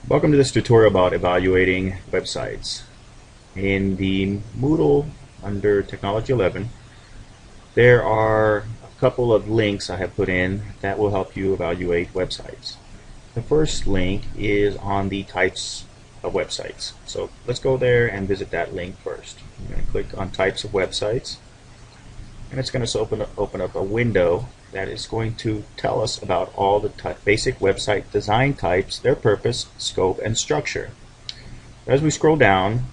Welcome to this tutorial about evaluating websites. In the Moodle under Technology 11, there are a couple of links I have put in that will help you evaluate websites. The first link is on the types of websites. So let's go there and visit that link first. I'm going to click on types of websites, and it's going to open up a window that is going to tell us about all the basic website design types, their purpose, scope, and structure. As we scroll down,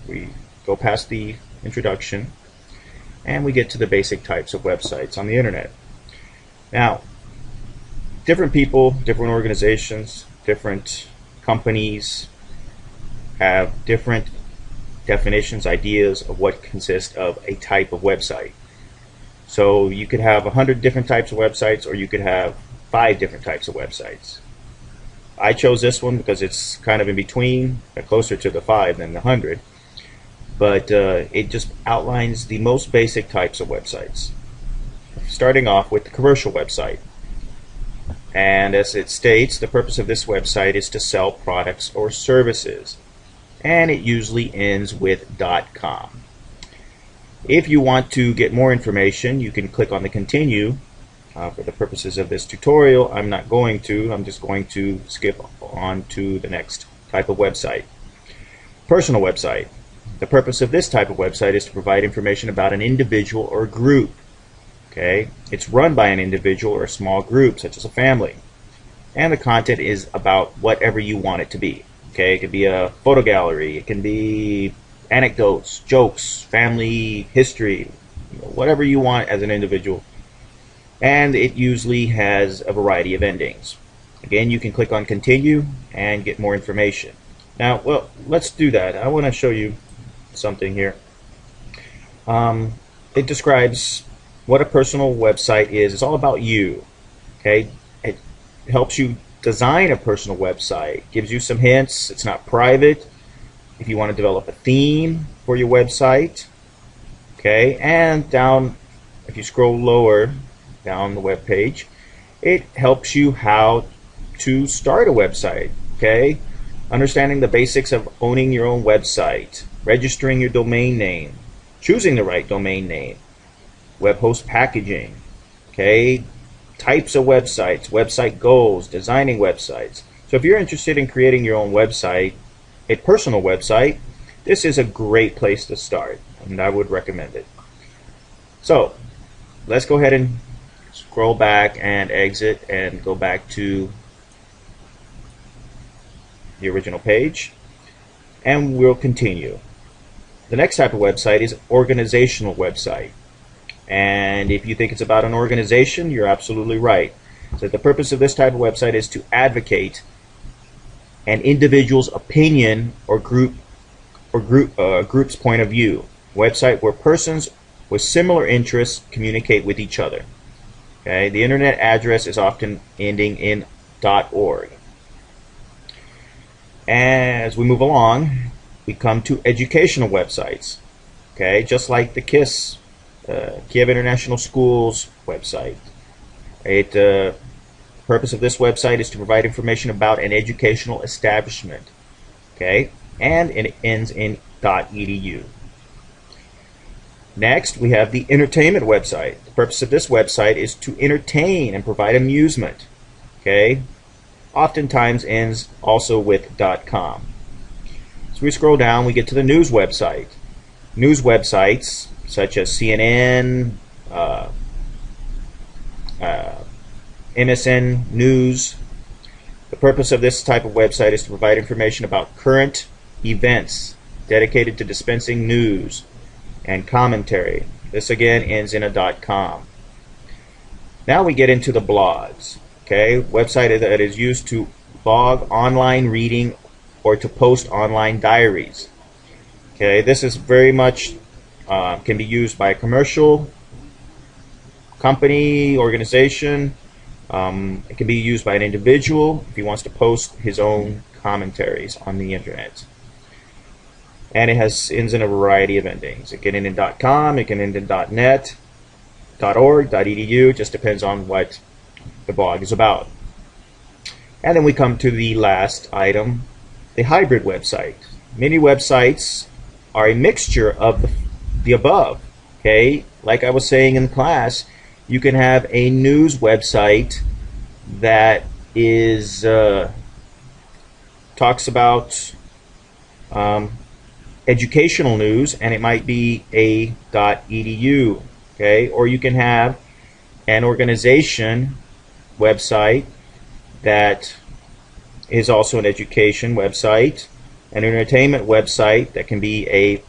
we go past the introduction and we get to the basic types of websites on the internet. Now, different people, different organizations, different companies have different definitions, ideas of what consists of a type of website. So you could have 100 different types of websites, or you could have 5 different types of websites. I chose this one because it's kind of in between, closer to the 5 than the 100. But it just outlines the most basic types of websites. Starting off with the commercial website. And as it states, the purpose of this website is to sell products or services. And it usually ends with .com. If you want to get more information, you can click on the continue. For the purposes of this tutorial, I'm not going to. I'm just going to skip on to the next type of website. Personal website. The purpose of this type of website is to provide information about an individual or group. Okay? It's run by an individual or a small group, such as a family. And the content is about whatever you want it to be. Okay? It could be a photo gallery. It can be anecdotes, jokes, family history, whatever you want as an individual. And it usually has a variety of endings. Again, you can click on continue and get more information. Now, well, let's do that. I want to show you something here. It describes what a personal website is. It's all about you. Okay? It helps you design a personal website, gives you some hints. It's not private. If you want to develop a theme for your website, okay, and down, if you scroll lower down the web page, it helps you how to start a website, okay, understanding the basics of owning your own website, registering your domain name, choosing the right domain name, web host packaging, okay, types of websites, website goals, designing websites. So if you're interested in creating your own website, a personal website, this is a great place to start, and I would recommend it. So let's go ahead and scroll back and exit and go back to the original page, and we'll continue. The next type of website is organizational website, and if you think it's about an organization, you're absolutely right. So the purpose of this type of website is to advocate an individual's opinion or group's point of view. Website where persons with similar interests communicate with each other. Okay, the internet address is often ending in .org. As we move along, we come to educational websites. Okay, just like the KISS, Kiev International Schools website. The purpose of this website is to provide information about an educational establishment. Okay, and it ends in .edu. Next, we have the entertainment website. The purpose of this website is to entertain and provide amusement. Okay, oftentimes ends also with .com. So we scroll down, we get to the news website. News websites such as CNN, MSN News. The purpose of this type of website is to provide information about current events, dedicated to dispensing news and commentary. This again ends in a .com. Now we get into the blogs. Okay, website that is used to blog online reading or to post online diaries. Okay, this is very much can be used by a commercial company, organization. It can be used by an individual if he wants to post his own commentaries on the internet. And it ends in a variety of endings. It can end in .com, it can end in .net, .org, .edu. It just depends on what the blog is about. And then we come to the last item, the hybrid website. Many websites are a mixture of the above. Okay, like I was saying in class, you can have a news website that is talks about educational news, and it might be a.edu. Okay, or you can have an organization website that is also an education website, an entertainment website that can be a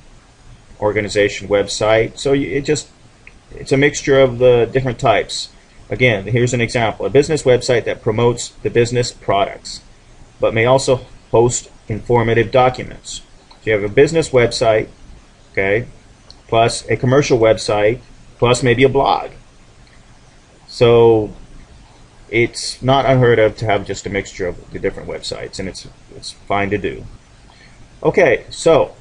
organization website. So it's a mixture of the different types. Again, here's an example: a business website that promotes the business products, but may also host informative documents. So you have a business website, okay, plus a commercial website, plus maybe a blog. So it's not unheard of to have just a mixture of the different websites, and it's fine to do. Okay, so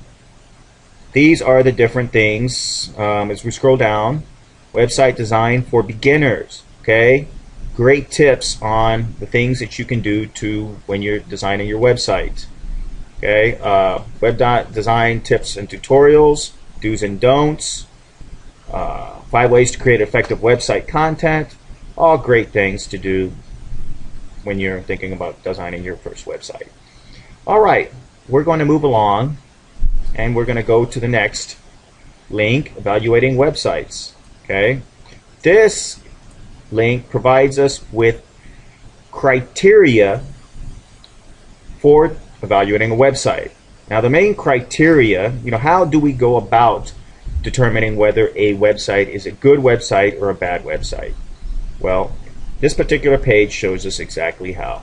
these are the different things. As we scroll down, website design for beginners. Okay, great tips on the things that you can do when you're designing your website. Okay, web design tips and tutorials, do's and don'ts, 5 ways to create effective website content. All great things to do when you're thinking about designing your first website. All right, we're going to move along, and we're going to go to the next link, evaluating websites. Okay, this link provides us with criteria for evaluating a website. Now, the main criteria, how do we go about determining whether a website is a good website or a bad website? Well, this particular page shows us exactly how.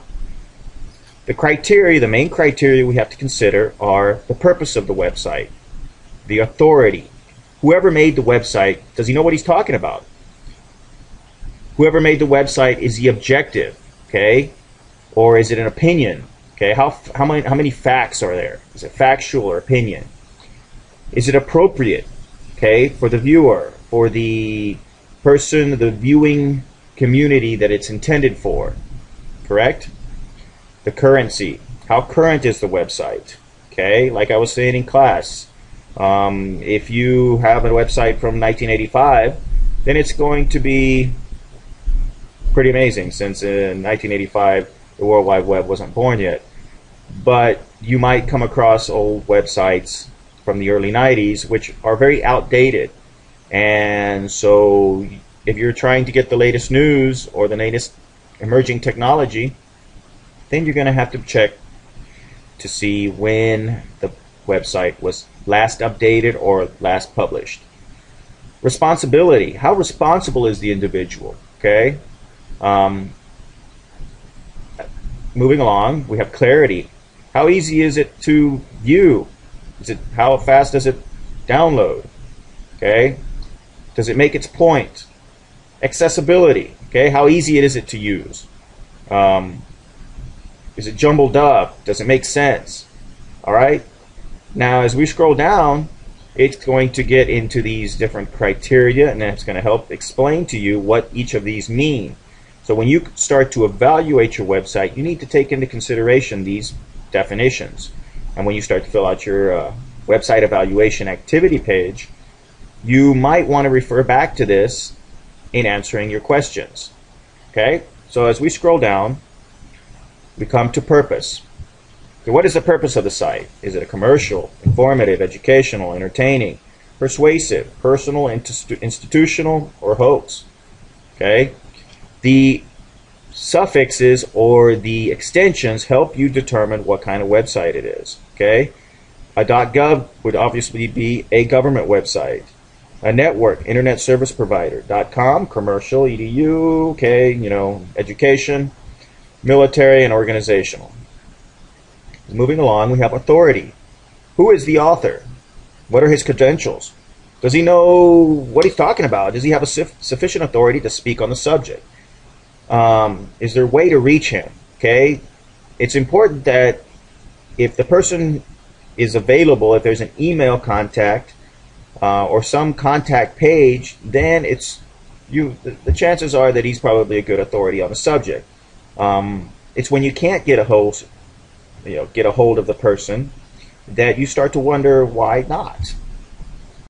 The main criteria we have to consider are the purpose of the website, the authority. Whoever made the website, does he know what he's talking about? Whoever made the website, is he objective? Okay, or is it an opinion? Okay, how many facts are there? Is it factual or opinion? Is it appropriate? Okay, for the viewer, for the person, the viewing community that it's intended for, correct? The currency. How current is the website? Okay, like I was saying in class, if you have a website from 1985, then it's going to be pretty amazing, since in 1985 the World Wide Web wasn't born yet. But you might come across old websites from the early 90s which are very outdated, and so if you're trying to get the latest news or the latest emerging technology, then you're going to have to check to see when the website was last updated or last published. Responsibility. How responsible is the individual? Okay. Moving along, we have clarity. How easy is it to view? How fast does it download? Okay. Does it make its point? Accessibility. Okay. How easy is it to use? Is it jumbled up? Does it make sense? All right. Now, as we scroll down, it's going to get into these different criteria, and it's going to help explain to you what each of these mean. So when you start to evaluate your website, you need to take into consideration these definitions. And when you start to fill out your website evaluation activity page, you might want to refer back to this in answering your questions. Okay? So as we scroll down, we come to purpose. Okay, what is the purpose of the site? Is it a commercial, informative, educational, entertaining, persuasive, personal, institutional, or hoax? Okay? The suffixes or the extensions help you determine what kind of website it is. Okay? A .gov would obviously be a government website. A network, internet service provider. .com, commercial, edu, okay, education, military, and organizational. Moving along, we have authority. Who is the author? What are his credentials? Does he know what he's talking about? Does he have a sufficient authority to speak on the subject? Is there a way to reach him? Okay, it's important that if the person is available, if there's an email contact or some contact page, then the chances are that he's probably a good authority on the subject. It's when you can't get a hold of the person that you start to wonder why not.